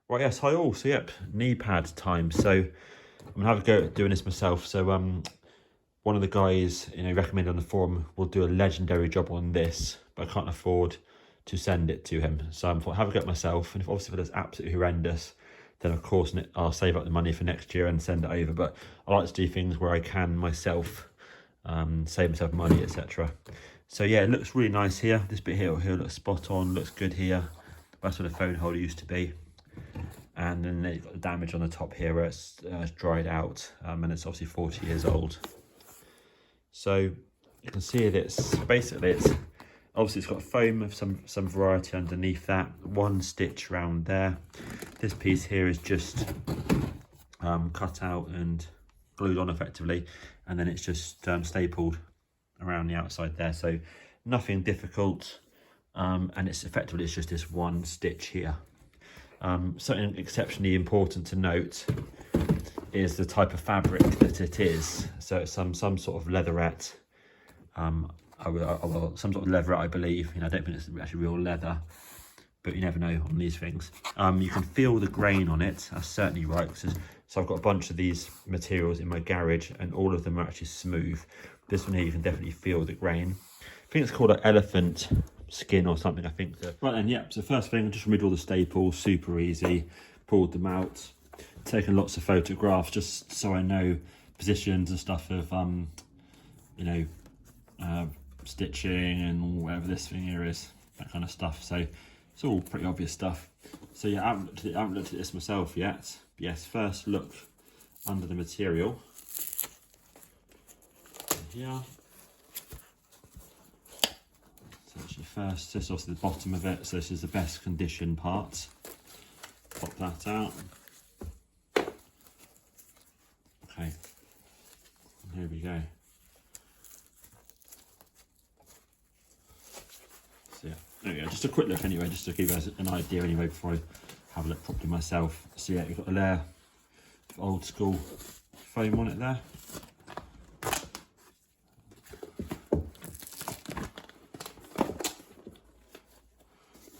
Right, yes, hi all. So yep, knee pad time. So I'm gonna have a go at doing this myself. So one of the guys, recommended on the forum will do a legendary job on this, but I can't afford to send it to him. So I'm thought have a go at myself, and if obviously if it's absolutely horrendous, then of course I'll save up the money for next year and send it over. But I like to do things where I can myself, save myself money, etc. So yeah, it looks really nice here. This bit here looks spot on, looks good here. That's where the phone holder used to be. And then you've got the damage on the top here where it's dried out, and it's obviously 40 years old. So you can see that it's obviously it's got foam of some variety underneath that, one stitch around there. This piece here is just cut out and glued on effectively, and then it's just stapled around the outside there, so nothing difficult, and it's just this one stitch here. Something exceptionally important to note is the type of fabric that it is. So it's some sort of leatherette, some sort of leatherette, I believe. I don't think it's actually real leather, but you never know on these things. You can feel the grain on it. That's certainly right. So I've got a bunch of these materials in my garage, and all of them are actually smooth. This one here, you can definitely feel the grain. I think it's called an elephant skin or something, I think. Right then, yeah, so first thing, I just removed all the staples, super easy, pulled them out, taken lots of photographs just so I know positions and stuff of, stitching and whatever this thing here is, that kind of stuff. So it's all pretty obvious stuff. So yeah, I haven't looked at this myself yet. Yes, first look under the material. Yeah. So actually first, this is also the bottom of it, so this is the best condition part. Pop that out. Okay, here we go. So yeah, there we go, just a quick look anyway, just to give you guys an idea anyway before I have a look properly myself. So yeah, you've got a layer of old school foam on it there.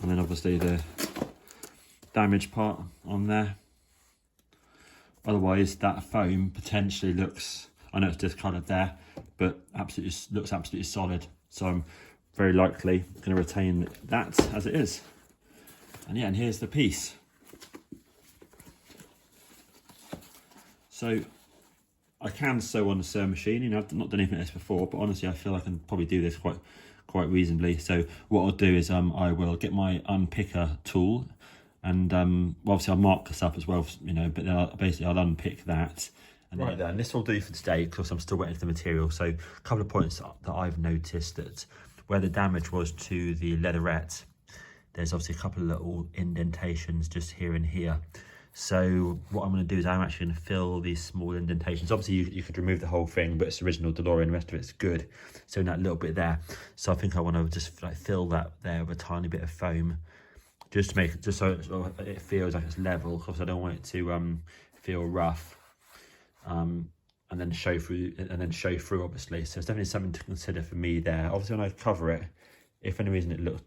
And then obviously the damage part on there. Otherwise that foam potentially looks, I know it's discoloured there, but looks absolutely solid. So I'm very likely going to retain that as it is. And yeah, and here's the piece. So I can sew on the sewing machine. I've not done anything like this before, but honestly I feel I can probably do this quite reasonably. So what I'll do is I will get my unpicker tool, and obviously I'll mark this up as well, but then I'll unpick that. And right then, this will do for today because I'm still waiting for the material. So a couple of points that I've noticed, that where the damage was to the leatherette, there's obviously a couple of little indentations just here and here. So what I'm going to do is I'm actually going to fill these small indentations. Obviously you could remove the whole thing, but it's original DeLorean, the rest of it's good. So in that little bit there. So I think I want to just fill that there with a tiny bit of foam, just to make it, just so it feels like it's level, because I don't want it to feel rough, and then show through obviously. So it's definitely something to consider for me there. Obviously when I cover it, if for any reason it looks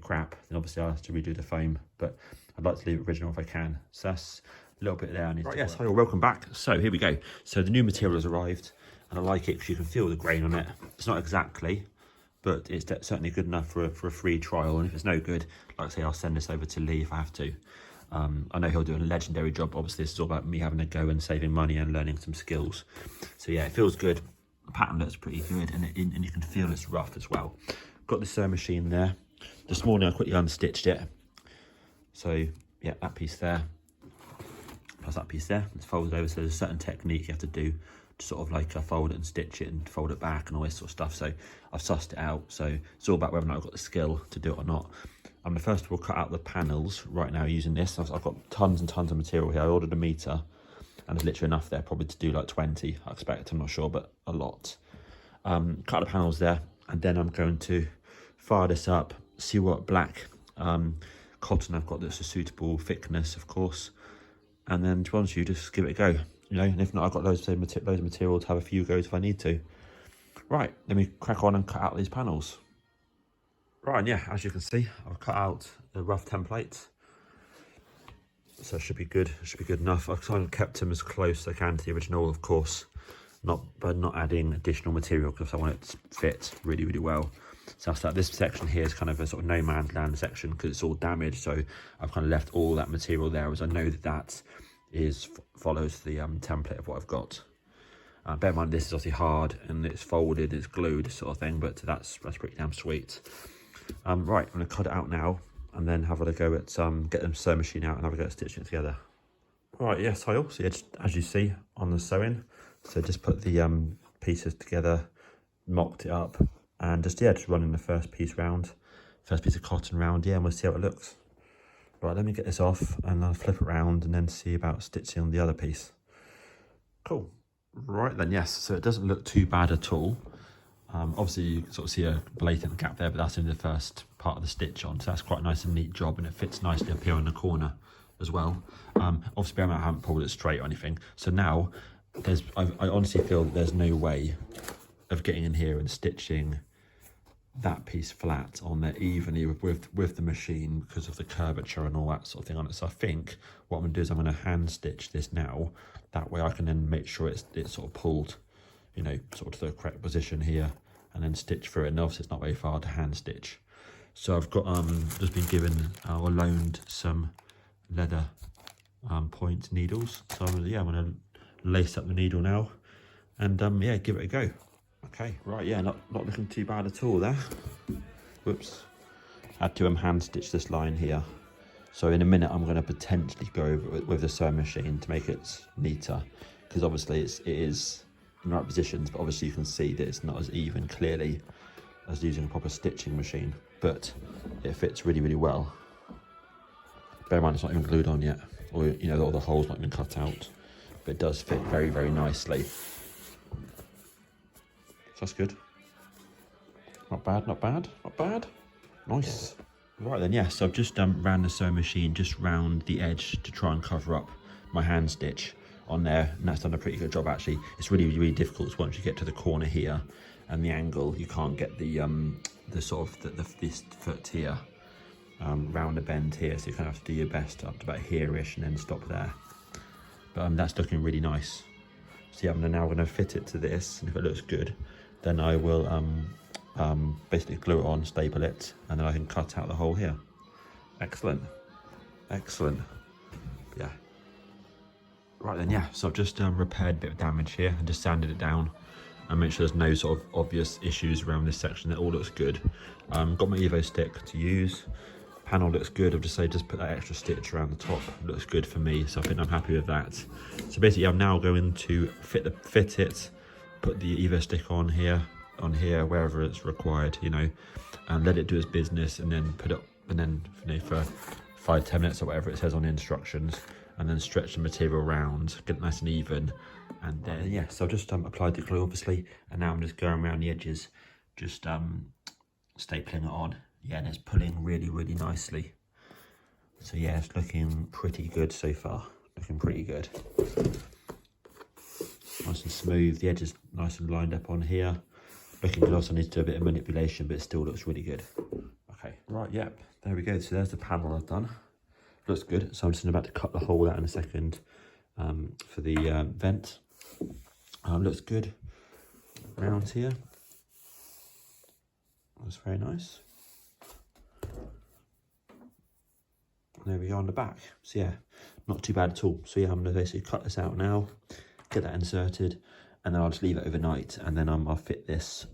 crap, then obviously I'll have to redo the foam, but I'd like to leave it original if I can. So that's a little bit there I need to yes, hi, welcome back. So here we go. So the new material has arrived, and I like it because you can feel the grain on it. It's not exactly, but it's certainly good enough for a free trial. And if it's no good, like I say, I'll send this over to Lee if I have to. I know he'll do a legendary job. Obviously this is all about me having a go and saving money and learning some skills. So yeah, it feels good. The pattern looks pretty good, and you can feel it's rough as well. Got the sewing machine there. This morning I quickly unstitched it. So yeah, that piece there, plus that piece there, it's folded over. So there's a certain technique you have to do to sort of like fold it and stitch it and fold it back and all this sort of stuff. So I've sussed it out. So it's all about whether or not I've got the skill to do it or not. I'm gonna first of all cut out the panels right now using this. I've got tons and tons of material here. I ordered a meter, and there's literally enough there probably to do like 20, I expect, I'm not sure, but a lot. Cut the panels there, and then I'm going to fire this up, see what black cotton I've got that's a suitable thickness, of course, and then to be honest with you, just give it a go, and if not, I've got loads of material to have a few goes if I need to. Right, let me crack on and cut out these panels. Right, and yeah, as you can see, I've cut out the rough template. So it should be good. It should be good enough. I've kind of kept them as close as I can to the original, of course, not adding additional material because I want it to fit really, really well. So that's that. This section here is kind of a sort of no man's land section because it's all damaged. So I've kind of left all that material there, as I know that follows the template of what I've got. Bear in mind, this is obviously hard and it's folded, it's glued, sort of thing, but that's pretty damn sweet. Right, I'm gonna cut it out now and then have a go at get them sewing machine out and have a go at stitching it together. Right, yes, I also, yeah, just as you see on the sewing, so just put the pieces together, mocked it up, and just running the first piece of cotton round, and we'll see how it looks. Right, let me get this off and I'll flip it around and then see about stitching on the other piece. Cool. Right then, yes, so it doesn't look too bad at all. Obviously you can sort of see a blatant gap there, but that's only the first part of the stitch on, so that's quite a nice and neat job, and it fits nicely up here in the corner as well. Obviously bear in mind I haven't pulled it straight or anything, so now I honestly feel that there's no way of getting in here and stitching that piece flat on there evenly with the machine because of the curvature and all that sort of thing on it. So I think what I'm going to do is I'm going to hand stitch this now. That way I can then make sure it's sort of pulled, you know, sort of to the correct position here, and then stitch through it. And obviously it's not very far to hand stitch. So I've got just been given or loaned some leather point needles. So I'm going to lace up the needle now and give it a go. Okay, right, not looking too bad at all there. Whoops. Had to hand stitch this line here. So in a minute I'm going to potentially go over it with the sewing machine to make it neater, because obviously it is in the right positions, but obviously you can see that it's not as even clearly as using a proper stitching machine, but it fits really, really well. Bear in mind it's not even glued on yet, or you know, all the holes not even cut out, but it does fit very, very nicely. That's good. Not bad, not bad, not bad. Nice. Right then, so I've just ran the sewing machine just round the edge to try and cover up my hand stitch on there, and that's done a pretty good job actually. It's really, really difficult once you get to the corner here and the angle, you can't get the sort of this foot here round the bend here, so you kind of have to do your best up to about here-ish and then stop there. But that's looking really nice. So I'm now going to fit it to this, and if it looks good, then I will basically glue it on, staple it, and then I can cut out the hole here. Excellent. Excellent. Yeah. Right then, so I've just repaired a bit of damage here and just sanded it down and make sure there's no sort of obvious issues around this section. It all looks good. Got my Evo stick to use. Panel looks good. I've just put that extra stitch around the top. It looks good for me, so I think I'm happy with that. So basically I'm now going to fit it, put the Evo stick on here, wherever it's required, you know, and let it do its business, and then put it, and then, you know, for 5-10 minutes or whatever it says on the instructions, and then stretch the material around, get it nice and even, and then so I've just applied the glue obviously, and now I'm just going around the edges, just stapling it on. And it's pulling really, really nicely. So it's looking pretty good so far. Looking pretty good. Nice and smooth. The edge is nice and lined up on here. Looking good. Also needs to do a bit of manipulation, but it still looks really good. Okay, right, there we go. So there's the panel I've done. Looks good. So I'm just about to cut the hole out in a second for the vent. Looks good. Round here. That's very nice. There we go on the back. So not too bad at all. So I'm going to basically cut this out now, get that inserted, and then I'll just leave it overnight, and then I'll fit this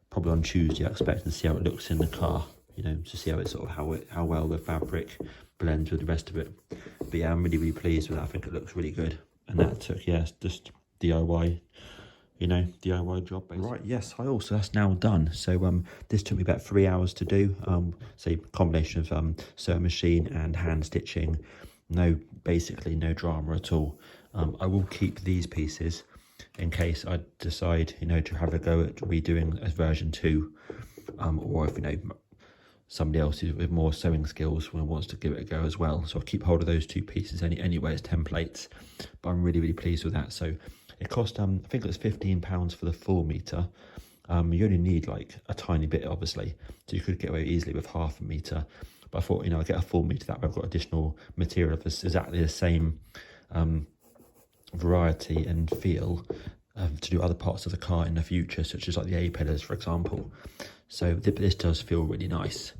probably on Tuesday, I expect, and see how it looks in the car, you know, to see how it sort of how well the fabric blends with the rest of it. But I'm really, really pleased with that. I think it looks really good, and that took just DIY, you know, DIY job basically. Right, so that's now done. So this took me about 3 hours to do. Say combination of sewing machine and hand stitching. Basically no drama at all. I will keep these pieces in case I decide, you know, to have a go at redoing a version 2, or if, you know, somebody else with more sewing skills wants to give it a go as well. So I'll keep hold of those 2 pieces anyway as templates. But I'm really, really pleased with that. So it cost, I think it was £15 for the full metre. You only need like a tiny bit, obviously, so you could get away easily with half a metre. but I thought, you know, I'll get a full meter, that way I've got additional material of this exactly the same variety and feel to do other parts of the car in the future, such as like the A-pillars, for example. So this does feel really nice.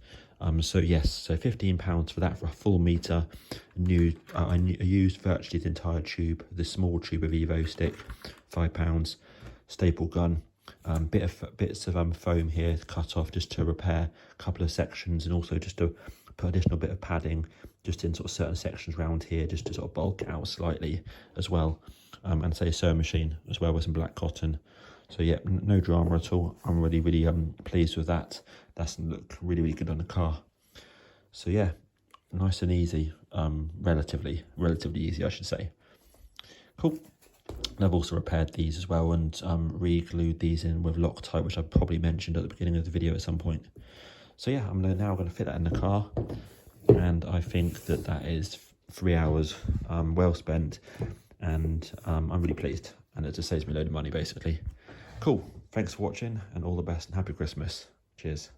So yes, so £15 for that, for a full meter. New, I used virtually the entire tube, the small tube of Evo stick, £5. Staple gun, bits of foam here cut off just to repair a couple of sections, and also just to put additional bit of padding just in sort of certain sections around here, just to sort of bulk it out slightly as well. And say a sewing machine as well with some black cotton. So yeah, no drama at all. I'm really pleased with that. That's looked really good on the car. So yeah, nice and easy, relatively easy, I should say. Cool. And I've also repaired these as well, and re-glued these in with Loctite, which I probably mentioned at the beginning of the video at some point. So yeah, I'm now going to fit that in the car, and I think that is 3 hours well spent, and I'm really pleased, and it just saves me a load of money basically. Cool, thanks for watching, and all the best, and happy Christmas. Cheers.